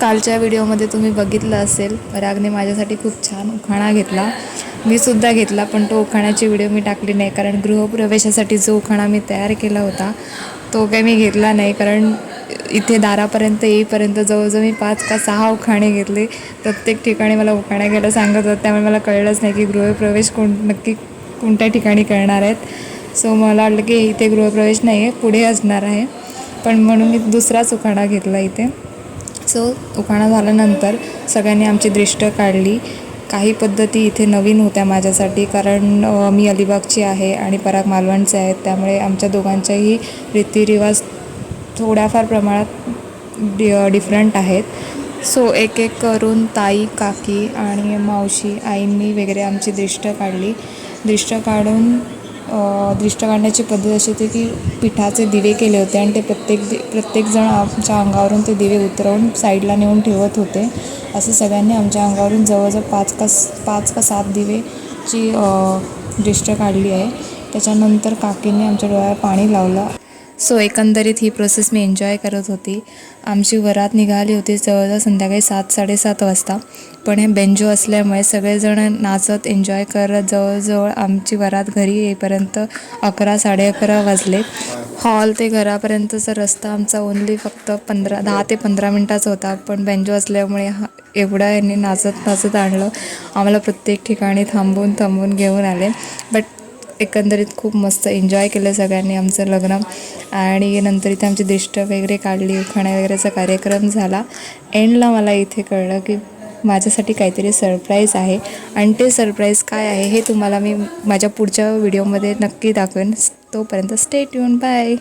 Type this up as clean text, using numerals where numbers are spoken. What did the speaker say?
कालच्या व्हिडिओमध्ये तुम्ही बघितलं असेल, परागने माझ्यासाठी खूप छान उखाणा घेतला. मी सुद्धा घेतला, पण तो उखाण्याची व्हिडिओ मी टाकली नाही, कारण गृहप्रवेशासाठी जो उखाणा मी तयार केला होता तो काही मी घेतला नाही. कारण इथे दारापर्यंत येईपर्यंत जवळजवळ मी 5 का 6 उखाणे घेतले. प्रत्येक ठिकाणी मला उखाणे घ्यायला सांगत होतं, त्यामुळे मला कळलंच नाही की गृहप्रवेश नक्की कोणत्या ठिकाणी करणार आहेत. सो मला वाटलं की इथे गृहप्रवेश नाही आहे, पुढे असणार आहे. पण म्हणून मी दुसराच उखाणा घेतला इथे. सो उखाणा झाल्यानंतर सगळ्यांनी आमची दृष्ट काढली. काही पद्धती इथे नवीन होत्या माझ्यासाठी, कारण मी अलिबागची आहे आणि पराग मालवणचे आहेत, त्यामुळे आमच्या दोघांच्याही रीतिरिवाज थोड्याफार प्रमाणात डिफरंट आहेत. सो एक एक करून ताई, काकी आणि मावशी, आईंनी वगैरे आमची दृष्ट काढली. दृष्ट काढण्याची पद्धत अशी होती की पिठाचे दिवे केले होते आणि ते प्रत्येकजण आमच्या अंगावरून ते दिवे उतरवून साईडला नेऊन ठेवत होते. असं सगळ्यांनी आमच्या अंगावरून जवळजवळ 5 का 7 दिवेची दृष्ट काढली आहे. त्याच्यानंतर काकींनी आमच्या डोळ्यावर पाणी लावलं. सो एकंदरीत ही प्रोसेस मी एन्जॉय करत होती. आमची वरात निघाली होती जवळजवळ संध्याकाळी 7-7:30 वाजता. पण हे बेंजो असल्यामुळे सगळेजण नाचत एन्जॉय करत जवळजवळ आमची वरात घरी येईपर्यंत 11-11:30 वाजले. हॉल ते घरापर्यंतचा रस्ता आमचा ओन्ली फक्त 10 ते 15 मिनटाचा होता. पण बेंजो असल्यामुळे एवढा यांनी नाचत आणलं. आम्हाला प्रत्येक ठिकाणी थांबून घेऊन आले. बट एकंदरीत खूप मस्त एन्जॉय केलं सगळ्यांनी आमचं लग्न. आणि नंतर इथे आमची दृष्ट वगैरे काढली, उखाणा वगैरेचा कार्यक्रम झाला. एंडला मला इथे कळलं की माझ्यासाठी काहीतरी सरप्राईज आहे, आणि ते सरप्राईज काय आहे हे तुम्हाला मी माझ्या पुढच्या व्हिडिओमध्ये नक्की दाखवेन. तोपर्यंत स्टे ट्यून, बाय.